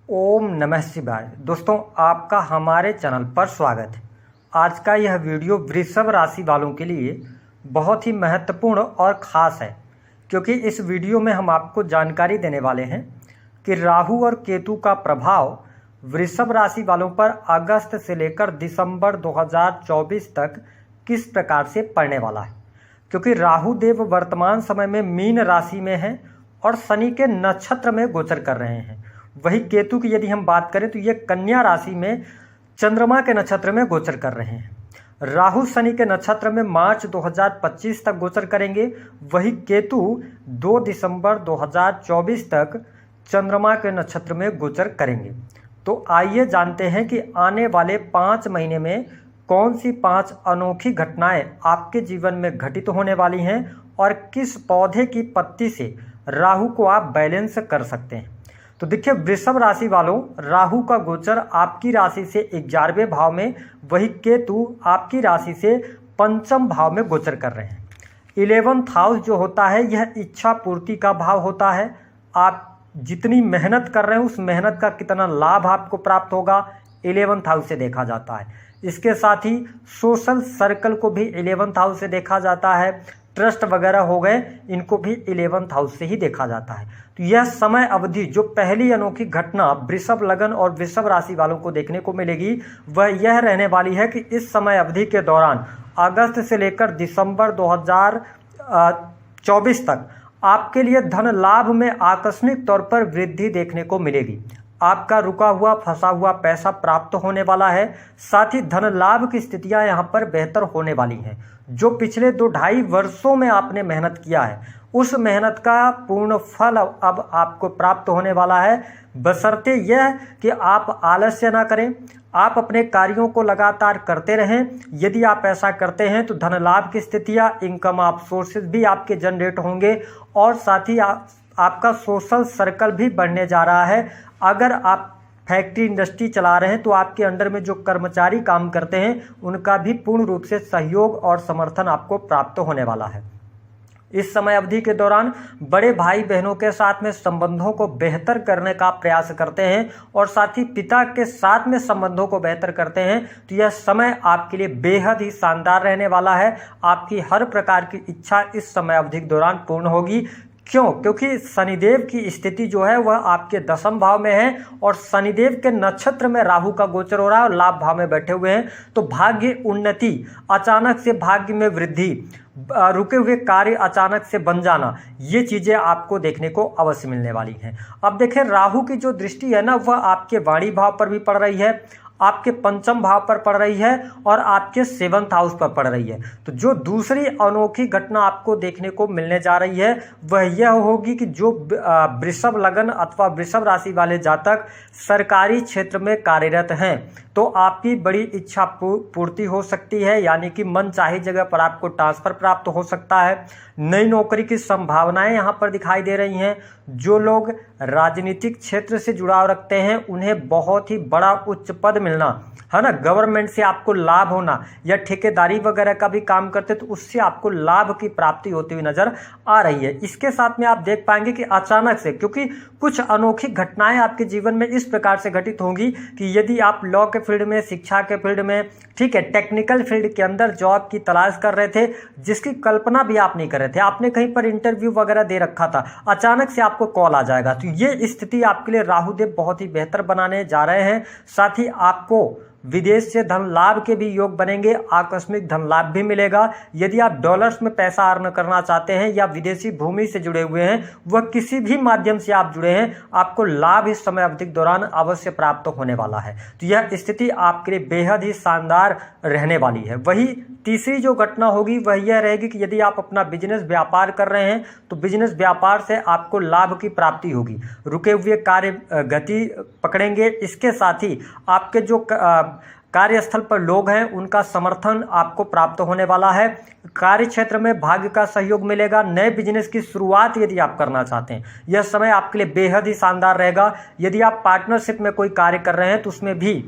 ओम नमः शिवाय। दोस्तों, आपका हमारे चैनल पर स्वागत है। आज का यह वीडियो वृषभ राशि वालों के लिए बहुत ही महत्वपूर्ण और ख़ास है, क्योंकि इस वीडियो में हम आपको जानकारी देने वाले हैं कि राहु और केतु का प्रभाव वृषभ राशि वालों पर अगस्त से लेकर दिसंबर 2024 तक किस प्रकार से पड़ने वाला है। क्योंकि राहु देव वर्तमान समय में मीन राशि में है और शनि के नक्षत्र में गोचर कर रहे हैं। वही केतु की यदि हम बात करें तो ये कन्या राशि में चंद्रमा के नक्षत्र में गोचर कर रहे हैं। राहु शनि के नक्षत्र में मार्च 2025 तक गोचर करेंगे। वही केतु 2 दिसंबर 2024 तक चंद्रमा के नक्षत्र में गोचर करेंगे। तो आइए जानते हैं कि आने वाले 5 महीने में कौन सी 5 अनोखी घटनाएं आपके जीवन में घटित होने वाली हैं और किस पौधे की पत्ती से राहु को आप बैलेंस कर सकते हैं। तो देखिए, वृषभ राशि वालों, राहु का गोचर आपकी राशि से 11वें भाव में, वही केतु आपकी राशि से 5वें भाव में गोचर कर रहे हैं। 11th हाउस जो होता है यह इच्छा पूर्ति का भाव होता है। आप जितनी मेहनत कर रहे हैं उस मेहनत का कितना लाभ आपको प्राप्त होगा 11th हाउस से देखा जाता है। इसके साथ ही सोशल सर्कल को भी 11th हाउस से देखा जाता है। ट्रस्ट वगैरह हो गए, इनको भी 11th हाउस से ही देखा जाता है। तो यह समय अवधि जो पहली अनोखी घटना वृषभ लगन और वृषभ राशि वालों को देखने को मिलेगी वह यह रहने वाली है कि इस समय अवधि के दौरान अगस्त से लेकर दिसंबर 2024 तक आपके लिए धन लाभ में आकस्मिक तौर पर वृद्धि देखने को मिलेगी। आपका रुका हुआ फंसा हुआ पैसा प्राप्त होने वाला है। साथ ही धन लाभ की स्थितियां यहां पर बेहतर होने वाली हैं। जो पिछले 2-2.5 वर्षों में आपने मेहनत किया है उस मेहनत का पूर्ण फल अब आपको प्राप्त होने वाला है, बशर्ते यह कि आप आलस्य ना करें, आप अपने कार्यों को लगातार करते रहें। यदि आप ऐसा करते हैं तो धन लाभ की स्थितियां, इनकम आप सोर्सेज भी आपके जनरेट होंगे और साथ ही आपका सोशल सर्कल भी बढ़ने जा रहा है। अगर आप फैक्ट्री इंडस्ट्री चला रहे हैं तो आपके अंडर में जो कर्मचारी काम करते हैं उनका भी पूर्ण रूप से सहयोग और समर्थन आपको प्राप्त होने वाला है। इस समय अवधि के दौरान बड़े भाई बहनों के साथ में संबंधों को बेहतर करने का प्रयास करते हैं और साथ ही पिता के साथ में संबंधों को बेहतर करते हैं। तो यह समय आपके लिए बेहद ही शानदार रहने वाला है। आपकी हर प्रकार की इच्छा इस समय अवधि के दौरान पूर्ण होगी। क्यों? क्योंकि शनिदेव की स्थिति जो है वह आपके 10वें भाव में है और शनिदेव के नक्षत्र में राहु का गोचर हो रहा है और लाभ भाव में बैठे हुए हैं। तो भाग्य उन्नति, अचानक से भाग्य में वृद्धि, रुके हुए कार्य अचानक से बन जाना, ये चीजें आपको देखने को अवश्य मिलने वाली हैं। अब देखें, राहु की जो दृष्टि है ना वह आपके वाणी भाव पर भी पड़ रही है, आपके 5वें भाव पर पड़ रही है और आपके 7th हाउस पर पड़ रही है। तो जो दूसरी अनोखी घटना आपको देखने को मिलने जा रही है वह यह होगी कि जो वृषभ लगन अथवा वृषभ राशि वाले जातक सरकारी क्षेत्र में कार्यरत हैं तो आपकी बड़ी इच्छा पूर्ति हो सकती है, यानी कि मन चाही जगह पर आपको ट्रांसफर प्राप्त हो सकता है। नई नौकरी की संभावनाएं यहाँ पर दिखाई दे रही हैं। जो लोग राजनीतिक क्षेत्र से जुड़ाव रखते हैं उन्हें बहुत ही बड़ा उच्च पद मिलना है ना, गवर्नमेंट से आपको लाभ होना, या ठेकेदारी वगैरह का भी काम करते तो उससे आपको लाभ की प्राप्ति होती हुई नजर आ रही है। इसके साथ में आप देख पाएंगे कि अचानक से, क्योंकि कुछ अनोखी घटनाएं आपके जीवन में इस प्रकार से घटित होंगी कि यदि आप लॉ के फील्ड में, शिक्षा के फील्ड में, ठीक है, टेक्निकल फील्ड के अंदर जॉब की तलाश कर रहे थे जिसकी कल्पना भी आप नहीं कर रहे थे, आपने कहीं पर इंटरव्यू वगैरह दे रखा था, अचानक से आपको कॉल आ जाएगा। तो ये स्थिति आपके लिए राहुदेव बहुत ही बेहतर बनाने जा रहे हैं। साथ ही आपको विदेश से धन लाभ के भी योग बनेंगे, आकस्मिक धन लाभ भी मिलेगा। यदि आप डॉलर्स में पैसा अर्न करना चाहते हैं या विदेशी भूमि से जुड़े हुए हैं, वह किसी भी माध्यम से आप जुड़े हैं, आपको लाभ इस समय अवधि के दौरान अवश्य प्राप्त होने वाला है। तो यह स्थिति आपके लिए बेहद ही शानदार रहने वाली है। वही तीसरी जो घटना होगी वह यह रहेगी कि यदि आप अपना बिजनेस व्यापार कर रहे हैं तो बिजनेस व्यापार से आपको लाभ की प्राप्ति होगी, रुके हुए कार्य गति पकड़ेंगे। इसके साथ ही आपके जो कार्यस्थल पर लोग हैं उनका समर्थन आपको प्राप्त होने वाला है। कार्य क्षेत्र में भाग्य का सहयोग मिलेगा। नए बिजनेस की शुरुआत यदि आप करना चाहते हैं यह समय आपके लिए बेहद ही शानदार रहेगा। यदि आप पार्टनरशिप में कोई कार्य कर रहे हैं तो उसमें भी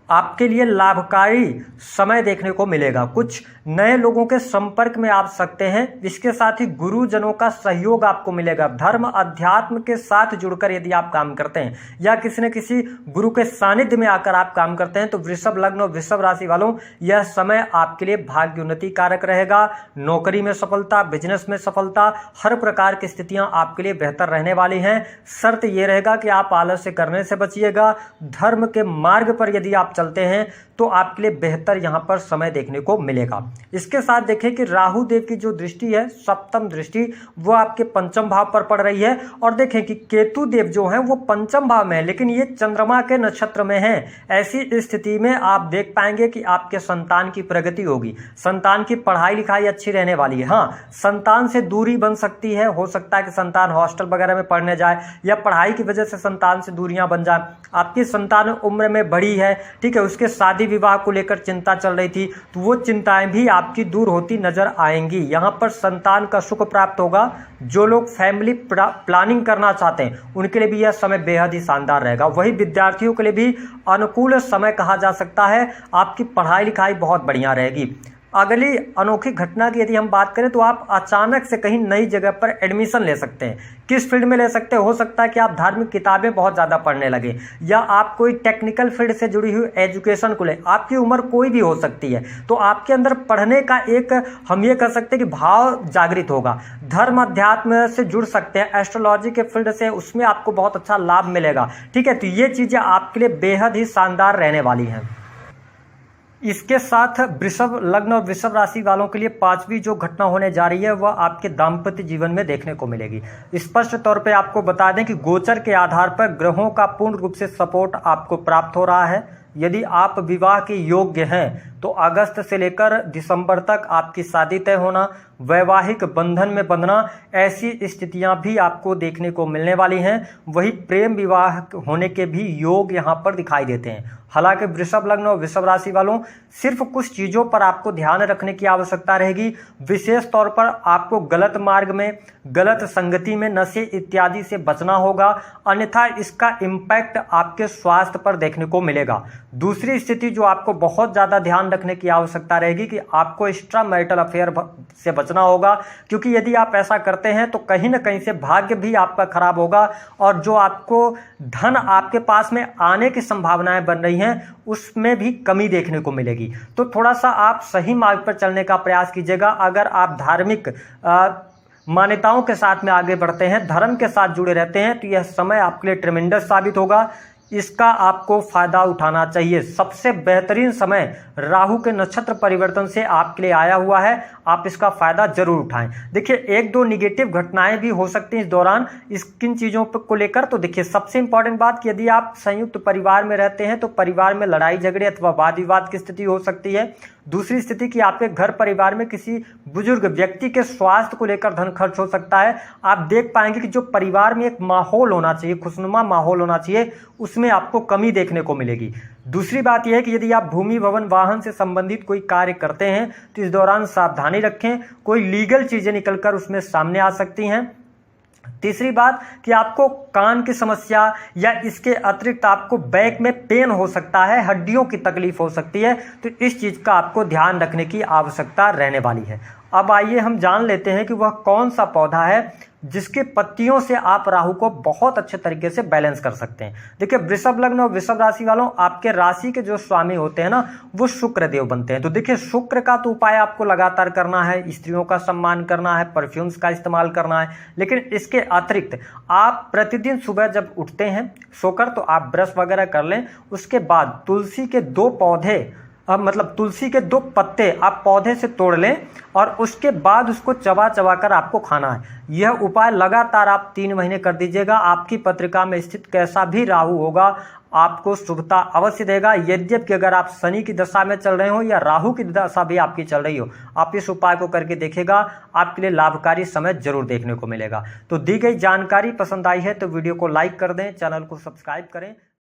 आपके लिए लाभकारी समय देखने को मिलेगा। कुछ नए लोगों के संपर्क में आ सकते हैं। इसके साथ ही गुरुजनों का सहयोग आपको मिलेगा। धर्म अध्यात्म के साथ जुड़कर यदि आप काम करते हैं या किसी न किसी गुरु के सानिध्य में आकर आप काम करते हैं तो वृषभ लग्न और वृषभ राशि वालों, यह समय आपके लिए भाग्य उन्नति कारक रहेगा। नौकरी में सफलता, बिजनेस में सफलता, हर प्रकार की स्थितियां आपके लिए बेहतर रहने वाली हैं। शर्त यह रहेगा कि आप आलस्य करने से बचिएगा। धर्म के मार्ग पर यदि आप चलते हैं तो आपके लिए बेहतर यहां पर समय देखने को मिलेगा। इसके साथ देखें कि राहु देव की जो दृष्टि है, सप्तम दृष्टि, वो आपके पंचम भाव पर पड़ रही है। और देखें कि केतु देव जो है वो पंचम भाव में है, लेकिन ये चंद्रमा के नक्षत्र में है। ऐसी स्थिति में आप देख पाएंगे कि आपके संतान की प्रगति होगी, संतान की पढ़ाई लिखाई अच्छी रहने वाली है। हाँ, संतान से दूरी बन सकती है, हो सकता है कि संतान हॉस्टल वगैरह में पढ़ने जाए या पढ़ाई की वजह से संतान से दूरियां बन जाए। आपकी संतान उम्र में बड़ी है, ठीक है, उसके शादी विवाह को लेकर चिंता चल रही थी, तो वो चिंताएं भी आपकी दूर होती नजर आएंगी। यहां पर संतान का सुख प्राप्त होगा। जो लोग फैमिली प्लानिंग करना चाहते हैं उनके लिए भी यह समय बेहद ही शानदार रहेगा। वही विद्यार्थियों के लिए भी अनुकूल समय कहा जा सकता है। आपकी पढ़ाई लिखाई बहुत बढ़िया रहेगी। अगली अनोखी घटना की यदि हम बात करें तो आप अचानक से कहीं नई जगह पर एडमिशन ले सकते हैं। किस फील्ड में ले सकते हैं? हो सकता है कि आप धार्मिक किताबें बहुत ज़्यादा पढ़ने लगे या आप कोई टेक्निकल फील्ड से जुड़ी हुई एजुकेशन को ले। आपकी उम्र कोई भी हो सकती है, तो आपके अंदर पढ़ने का एक, हम ये कह सकते हैं कि भाव जागृत होगा। धर्म अध्यात्म से जुड़ सकते हैं, एस्ट्रोलॉजी के फील्ड से, उसमें आपको बहुत अच्छा लाभ मिलेगा। ठीक है, तो ये चीज़ें आपके लिए बेहद ही शानदार रहने वाली हैं। इसके साथ वृषभ लग्न और वृषभ राशि वालों के लिए पांचवी जो घटना होने जा रही है वह आपके दाम्पत्य जीवन में देखने को मिलेगी। स्पष्ट तौर पे आपको बता दें कि गोचर के आधार पर ग्रहों का पूर्ण रूप से सपोर्ट आपको प्राप्त हो रहा है। यदि आप विवाह के योग्य हैं तो अगस्त से लेकर दिसंबर तक आपकी शादी तय होना, वैवाहिक बंधन में बंधना, ऐसी स्थितियां भी आपको देखने को मिलने वाली हैं। वही प्रेम विवाह होने के भी योग यहां पर दिखाई देते हैं। हालांकि वृषभ लग्न और वृषभ राशि वालों, सिर्फ कुछ चीज़ों पर आपको ध्यान रखने की आवश्यकता रहेगी। विशेष तौर पर आपको गलत मार्ग में, गलत संगति में, नशे इत्यादि से बचना होगा, अन्यथा इसका इम्पैक्ट आपके स्वास्थ्य पर देखने को मिलेगा। दूसरी स्थिति जो आपको बहुत ज़्यादा ध्यान रखने की आवश्यकता रहेगी कि आपको एक्स्ट्रा मैरिटल अफेयर से बचना होगा, क्योंकि यदि आप ऐसा करते हैं तो कहीं ना कहीं से भाग्य भी आपका खराब होगा और जो आपको धन आपके पास में आने की संभावनाएं बन रही हैं उसमें भी कमी देखने को मिलेगी। तो थोड़ा सा आप सही मार्ग पर चलने का प्रयास कीजिएगा। अगर आप धार्मिक मान्यताओं के साथ में आगे बढ़ते हैं, धर्म के साथ जुड़े रहते हैं, तो यह समय आपके लिए ट्रेमेंडस साबित होगा। इसका आपको फायदा उठाना चाहिए। सबसे बेहतरीन समय राहु के नक्षत्र परिवर्तन से आपके लिए आया हुआ है, आप इसका फायदा जरूर उठाएं। देखिए, एक दो निगेटिव घटनाएं भी हो सकती हैं इस दौरान, किन चीज़ों को लेकर। तो देखिए, सबसे इंपॉर्टेंट बात कि यदि आप संयुक्त परिवार में रहते हैं तो परिवार में लड़ाई झगड़े अथवा वाद विवाद की स्थिति हो सकती है। दूसरी स्थिति कि आपके घर परिवार में किसी बुजुर्ग व्यक्ति के स्वास्थ्य को लेकर धन खर्च हो सकता है। आप देख पाएंगे कि जो परिवार में एक माहौल होना चाहिए, खुशनुमा माहौल होना चाहिए, उसमें आपको कमी देखने को मिलेगी। दूसरी बात यह है कि यदि आप भूमि भवन वाहन से संबंधित कोई कार्य करते हैं तो इस दौरान सावधानी रखें, कोई लीगल चीजें निकलकर उसमें सामने आ सकती हैं। तीसरी बात कि आपको कान की समस्या या इसके अतिरिक्त आपको बैक में पेन हो सकता है, हड्डियों की तकलीफ हो सकती है, तो इस चीज का आपको ध्यान रखने की आवश्यकता रहने वाली है। अब आइए हम जान लेते हैं कि वह कौन सा पौधा है जिसके पत्तियों से आप राहु को बहुत अच्छे तरीके से बैलेंस कर सकते हैं। देखिए, वृषभ लग्न और वृषभ राशि वालों, आपके राशि के जो स्वामी होते हैं ना, वो शुक्र देव बनते हैं। तो देखिए, शुक्र का तो उपाय आपको लगातार करना है, स्त्रियों का सम्मान करना है, परफ्यूम्स का इस्तेमाल करना है। लेकिन इसके अतिरिक्त आप प्रतिदिन सुबह जब उठते हैं सोकर, तो आप ब्रश वगैरह कर लें। उसके बाद तुलसी के 2 पौधे, तुलसी के 2 पत्ते आप पौधे से तोड़ लें और उसके बाद उसको चबा चबा कर आपको खाना है। यह उपाय लगातार आप 3 महीने कर दीजिएगा। आपकी पत्रिका में स्थित कैसा भी राहु होगा, आपको शुभता अवश्य देगा। यद्यपि अगर आप शनि की दशा में चल रहे हो या राहु की दशा भी आपकी चल रही हो, आप इस उपाय को करके देखिएगा, आपके लिए लाभकारी समय जरूर देखने को मिलेगा। तो दी गई जानकारी पसंद आई है तो वीडियो को लाइक कर दें, चैनल को सब्सक्राइब करें।